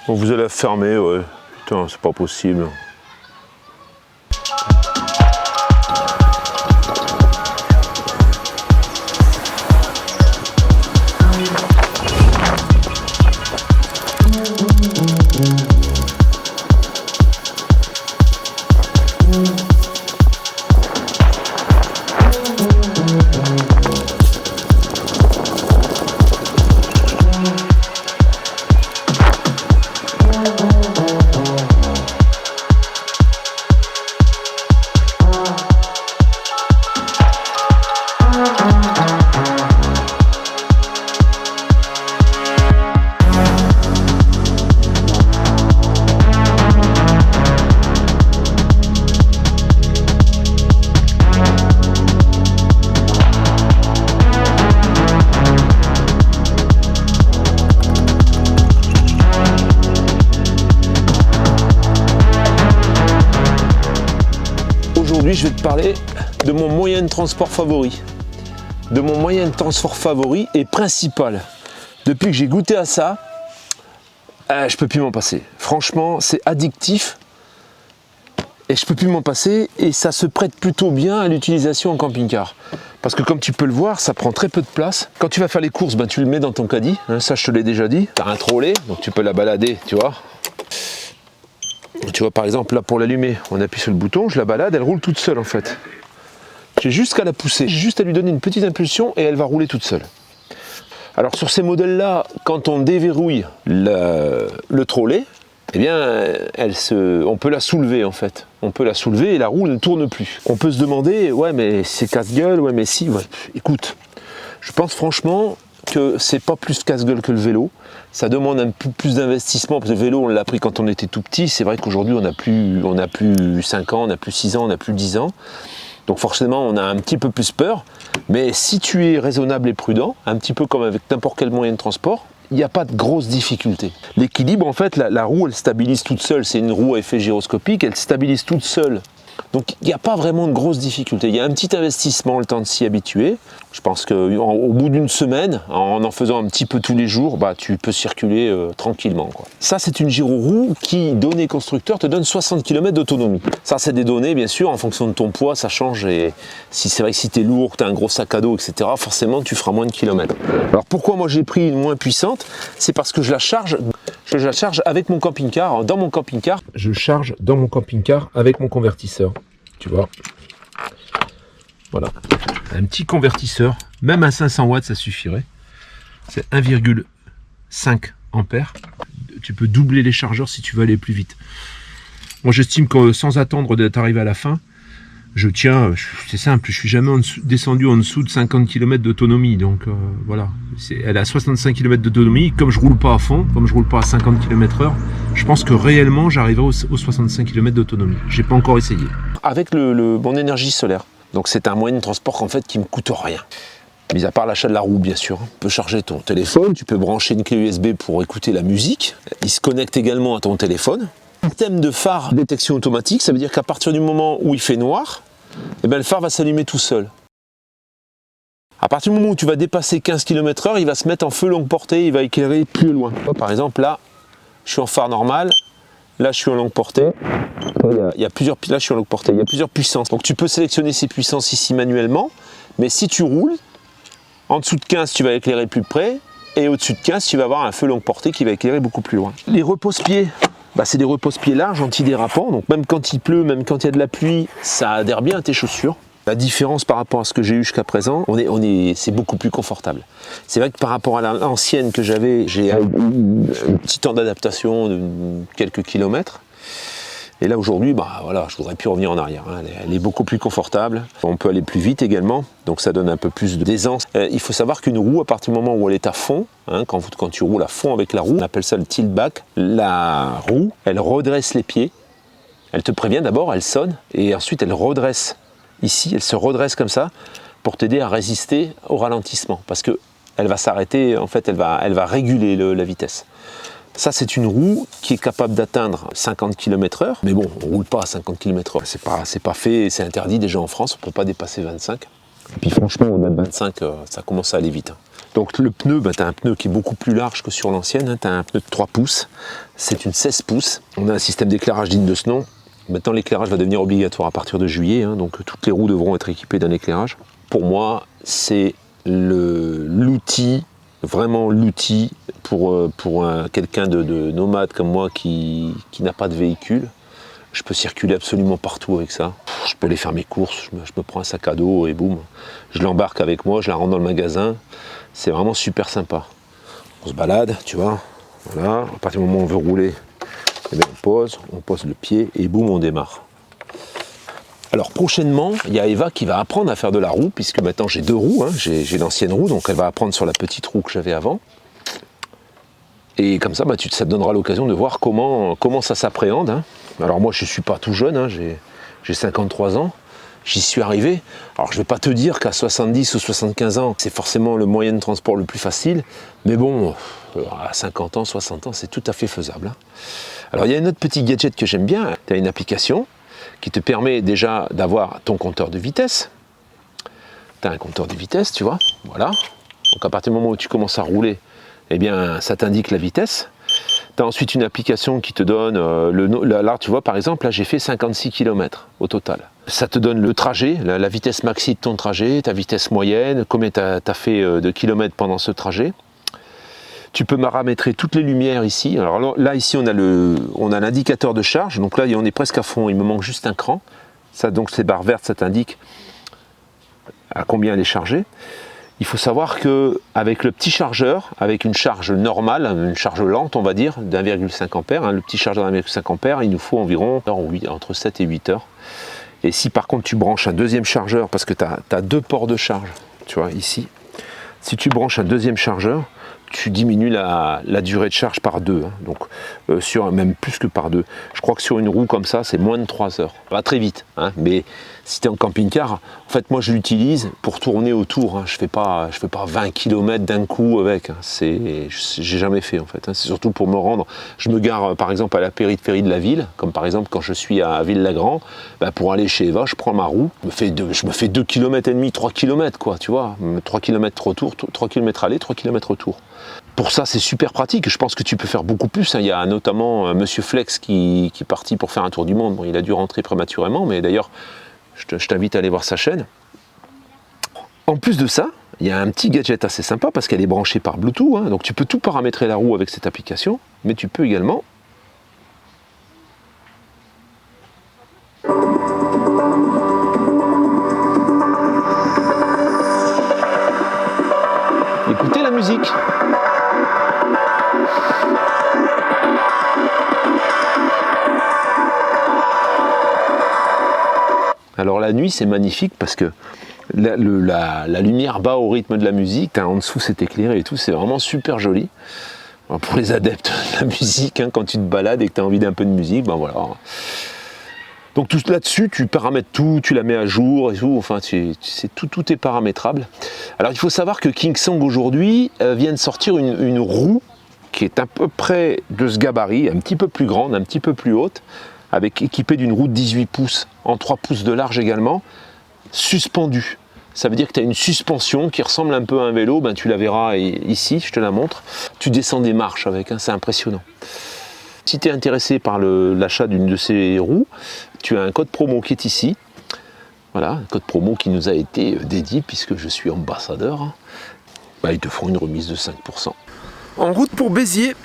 Bon, vous allez la fermer, ouais. Putain, c'est pas possible. Aujourd'hui, je vais te parler de mon moyen de transport favori. De mon moyen de transport favori et principal. Depuis que j'ai goûté à ça, je peux plus m'en passer. Franchement, c'est addictif et je peux plus m'en passer et ça se prête plutôt bien à l'utilisation en camping-car. Parce que comme tu peux le voir, ça prend très peu de place. Quand tu vas faire les courses, ben, tu le mets dans ton caddie. Hein, ça, je te l'ai déjà dit. Tu as un trolley, donc tu peux la balader, tu vois. Tu vois, par exemple, là pour l'allumer, on appuie sur le bouton, je la balade, elle roule toute seule en fait. J'ai juste qu'à la pousser, j'ai juste à lui donner une petite impulsion et elle va rouler toute seule. Alors sur ces modèles-là, quand on déverrouille le trolley, eh bien, on peut la soulever en fait. On peut la soulever et la roue ne tourne plus. On peut se demander, ouais mais c'est casse-gueule, ouais mais si, ouais. Écoute, je pense franchement que c'est pas plus casse-gueule que le vélo. Ça demande un peu plus d'investissement, parce que le vélo, on l'a pris quand on était tout petit. C'est vrai qu'aujourd'hui, on n'a plus 5 ans, on n'a plus 6 ans, on n'a plus 10 ans. Donc forcément, on a un petit peu plus peur. Mais si tu es raisonnable et prudent, un petit peu comme avec n'importe quel moyen de transport, il n'y a pas de grosses difficultés. L'équilibre, en fait, la roue, elle stabilise toute seule. C'est une roue à effet gyroscopique, elle stabilise toute seule. Donc il n'y a pas vraiment de grosses difficultés. Il y a un petit investissement, le temps de s'y habituer. Je pense qu'au bout d'une semaine, en faisant un petit peu tous les jours, bah, tu peux circuler tranquillement, quoi. Ça, c'est une gyroroue qui, données constructeur, te donne 60 km d'autonomie. Ça, c'est des données, bien sûr, en fonction de ton poids, ça change. Et si c'est vrai que si tu es lourd, que tu as un gros sac à dos, etc., forcément, tu feras moins de kilomètres. Alors pourquoi moi j'ai pris une moins puissante? C'est parce que je la charge avec mon camping-car, dans mon camping-car. Je charge dans mon camping-car avec mon convertisseur, tu vois. Voilà, un petit convertisseur, même à 500 watts ça suffirait. C'est 1,5 ampères. Tu peux doubler les chargeurs si tu veux aller plus vite. Moi j'estime que sans attendre d'être arrivé à la fin, je tiens, c'est simple, je suis jamais descendu en dessous de 50 km d'autonomie, donc voilà, elle a 65 km d'autonomie. Comme je roule pas à fond, comme je roule pas à 50 km/h, je pense que réellement j'arriverai aux 65 km d'autonomie. J'ai pas encore essayé. Avec mon énergie solaire, donc c'est un moyen de transport en fait qui me coûte rien. Mis à part l'achat de la roue, bien sûr. Tu peux charger ton téléphone, tu peux brancher une clé USB pour écouter la musique. Il se connecte également à ton téléphone. Système de phare détection automatique, ça veut dire qu'à partir du moment où il fait noir, eh bien, le phare va s'allumer tout seul. À partir du moment où tu vas dépasser 15 km/h, il va se mettre en feu longue portée, il va éclairer plus loin. Par exemple, là, je suis en phare normal, là, je suis en longue portée. Là, je suis en longue portée, il y a plusieurs puissances. Donc, tu peux sélectionner ces puissances ici manuellement, mais si tu roules, en dessous de 15, tu vas éclairer plus près, et au-dessus de 15, tu vas avoir un feu longue portée qui va éclairer beaucoup plus loin. Les repose-pieds. Bah, c'est des repose-pieds larges, antidérapants, donc même quand il pleut, même quand il y a de la pluie, ça adhère bien à tes chaussures. La différence par rapport à ce que j'ai eu jusqu'à présent, c'est beaucoup plus confortable. C'est vrai que par rapport à l'ancienne que j'avais, j'ai un petit temps d'adaptation de quelques kilomètres. Et là aujourd'hui, bah, voilà, je ne voudrais plus revenir en arrière, hein. Elle est beaucoup plus confortable. On peut aller plus vite également, donc ça donne un peu plus d'aisance. Il faut savoir qu'une roue, à partir du moment où elle est à fond, hein, quand tu roules à fond avec la roue, on appelle ça le tilt back, la roue, elle redresse les pieds. Elle te prévient d'abord, elle sonne, et ensuite elle redresse. Ici, elle se redresse comme ça pour t'aider à résister au ralentissement, parce qu'elle va s'arrêter, en fait, elle va réguler la vitesse. Ça, c'est une roue qui est capable d'atteindre 50 km/h, mais bon, on ne roule pas à 50 km/h. C'est pas fait, c'est interdit déjà en France, on ne peut pas dépasser 25. Et puis franchement, au-delà de 25, ça commence à aller vite. Donc le pneu, tu as un pneu qui est beaucoup plus large que sur l'ancienne, tu as un pneu de 3 pouces, c'est une 16 pouces. On a un système d'éclairage digne de ce nom. Maintenant l'éclairage va devenir obligatoire à partir de juillet, donc toutes les roues devront être équipées d'un éclairage. Pour moi, c'est l'outil, vraiment l'outil pour quelqu'un de nomade comme moi qui n'a pas de véhicule. Je peux circuler absolument partout avec ça. Je peux aller faire mes courses, je me prends un sac à dos et boum, je l'embarque avec moi, je la rentre dans le magasin. C'est vraiment super sympa. On se balade, tu vois. Voilà, à partir du moment où on veut rouler, eh bien on pose le pied et boum, on démarre. Alors prochainement, il y a Eva qui va apprendre à faire de la roue, puisque maintenant j'ai 2 roues, j'ai l'ancienne roue, donc elle va apprendre sur la petite roue que j'avais avant. Et comme ça, ça te donnera l'occasion de voir comment ça s'appréhende. Alors moi, je ne suis pas tout jeune, j'ai 53 ans, j'y suis arrivé. Alors je ne vais pas te dire qu'à 70 ou 75 ans, c'est forcément le moyen de transport le plus facile, mais bon, à 50 ans, 60 ans, c'est tout à fait faisable. Alors il y a un autre petit gadget que j'aime bien, tu as une application qui te permet déjà d'avoir ton compteur de vitesse. Tu as un compteur de vitesse, tu vois, voilà. Donc à partir du moment où tu commences à rouler, eh bien, ça t'indique la vitesse. Tu as ensuite une application qui te donne là, tu vois, par exemple, là, j'ai fait 56 km au total. Ça te donne le trajet, la vitesse maxi de ton trajet, ta vitesse moyenne, combien tu as fait de kilomètres pendant ce trajet. Tu peux paramétrer toutes les lumières ici. Alors là, ici, on a l'indicateur de charge. Donc là, on est presque à fond. Il me manque juste un cran. Ça, donc, ces barres vertes, ça t'indique à combien elle est chargée. Il faut savoir qu'avec le petit chargeur, avec une charge normale, une charge lente on va dire, d'1,5 A, le petit chargeur d'1,5 A, il nous faut environ entre 7 et 8 heures. Et si par contre tu branches un deuxième chargeur, parce que tu as 2 ports de charge, tu vois ici, si tu branches un deuxième chargeur, tu diminues la durée de charge par 2, donc même plus que par 2. Je crois que sur une roue comme ça, c'est moins de 3 heures. Ça va très vite, mais si tu es en camping-car, en fait, moi je l'utilise pour tourner autour. Je fais pas 20 km d'un coup avec. J'ai jamais fait en fait. C'est surtout pour me rendre. Je me gare par exemple à la périphérie de la ville, comme par exemple quand je suis à Ville-Lagrand, pour aller chez Eva, je prends ma roue, je me fais 2 km et demi, 3 km quoi, tu vois, 3 km retour, 3 km aller, 3 km retour. Pour ça, c'est super pratique. Je pense que tu peux faire beaucoup plus. Il y a notamment Monsieur Flex qui est parti pour faire un tour du monde. Bon, il a dû rentrer prématurément, mais d'ailleurs, je t'invite à aller voir sa chaîne. En plus de ça, il y a un petit gadget assez sympa parce qu'elle est branchée par Bluetooth. Donc tu peux tout paramétrer la roue avec cette application, mais tu peux également écouter la musique. Alors la nuit c'est magnifique parce que la lumière bat au rythme de la musique, en dessous c'est éclairé et tout, c'est vraiment super joli. Pour les adeptes de la musique, quand tu te balades et que tu as envie d'un peu de musique, voilà. Donc tout là-dessus, tu paramètres tout, tu la mets à jour et tout, enfin tout est paramétrable. Alors il faut savoir que Kingsong aujourd'hui vient de sortir une roue qui est à peu près de ce gabarit, un petit peu plus grande, un petit peu plus haute, équipée d'une roue de 18 pouces, en 3 pouces de large également, suspendue. Ça veut dire que tu as une suspension qui ressemble un peu à un vélo, tu la verras ici, je te la montre. Tu descends des marches avec, c'est impressionnant. Si tu es intéressé par l'achat d'une de ces roues, tu as un code promo qui est ici. Voilà, un code promo qui nous a été dédié puisque je suis ambassadeur. Ils te font une remise de 5%. En route pour Béziers,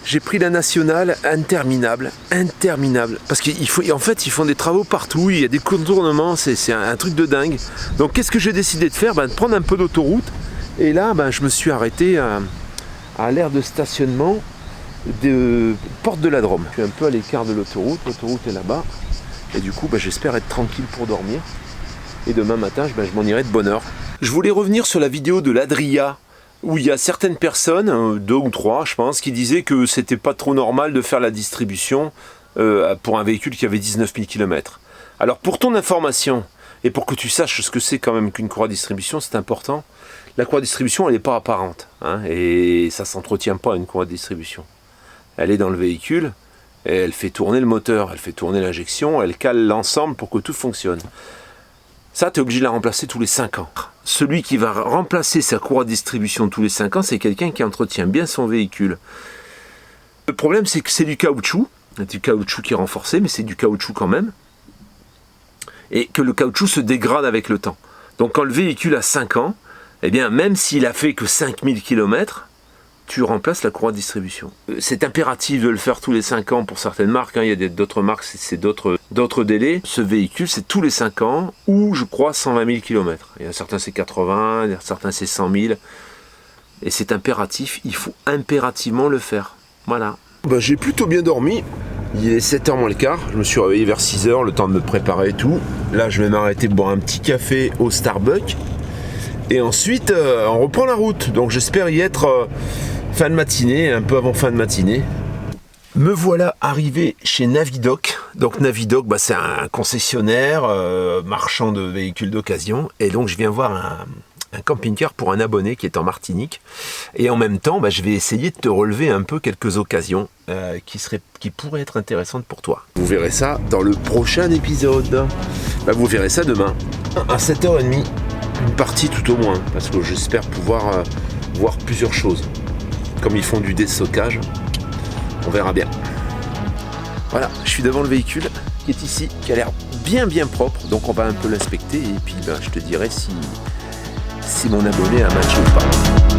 j'ai pris la nationale interminable. Parce qu'en fait, ils font des travaux partout, il y a des contournements, c'est un truc de dingue. Donc qu'est-ce que j'ai décidé de faire ? De prendre un peu d'autoroute. Et là, je me suis arrêté à l'aire de stationnement de Porte de la Drôme. Je suis un peu à l'écart de l'autoroute est là-bas. Et du coup, j'espère être tranquille pour dormir. Et demain matin, je m'en irai de bonne heure. Je voulais revenir sur la vidéo de l'Adria, où il y a certaines personnes, 2 ou 3 je pense, qui disaient que c'était pas trop normal de faire la distribution pour un véhicule qui avait 19 000 km. Alors pour ton information, et pour que tu saches ce que c'est quand même qu'une courroie de distribution, c'est important, la courroie de distribution elle n'est pas apparente, et ça s'entretient pas une courroie de distribution. Elle est dans le véhicule, et elle fait tourner le moteur, elle fait tourner l'injection, elle cale l'ensemble pour que tout fonctionne. Ça, tu es obligé de la remplacer tous les 5 ans. Celui qui va remplacer sa courroie de distribution tous les 5 ans, c'est quelqu'un qui entretient bien son véhicule. Le problème, c'est que c'est du caoutchouc. C'est du caoutchouc qui est renforcé, mais c'est du caoutchouc quand même. Et que le caoutchouc se dégrade avec le temps. Donc quand le véhicule a 5 ans, eh bien, même s'il a fait que 5000 km, tu remplaces la courroie de distribution. C'est impératif de le faire tous les 5 ans pour certaines marques. Il y a d'autres marques, c'est d'autres délais. Ce véhicule, c'est tous les 5 ans ou, je crois, 120 000 km. Il y a certains, c'est 80, il y a certains, c'est 100 000. Et c'est impératif, il faut impérativement le faire. Voilà. J'ai plutôt bien dormi. Il est 7h moins le quart. Je me suis réveillé vers 6h, le temps de me préparer et tout. Là, je vais m'arrêter boire un petit café au Starbucks. Et ensuite, on reprend la route. Donc, j'espère y être fin de matinée, un peu avant fin de matinée. Me voilà arrivé chez Navidoc. Donc, Navidoc, c'est un concessionnaire marchand de véhicules d'occasion. Et donc, je viens voir un camping-car pour un abonné qui est en Martinique. Et en même temps, je vais essayer de te relever un peu quelques occasions qui pourraient être intéressantes pour toi. Vous verrez ça dans le prochain épisode. Vous verrez ça demain à 7h30. Une partie tout au moins, parce que j'espère pouvoir voir plusieurs choses. Comme ils font du déstockage, on verra bien. Voilà, je suis devant le véhicule qui est ici, qui a l'air bien propre, donc on va un peu l'inspecter et puis je te dirai si mon abonné a matché ou pas.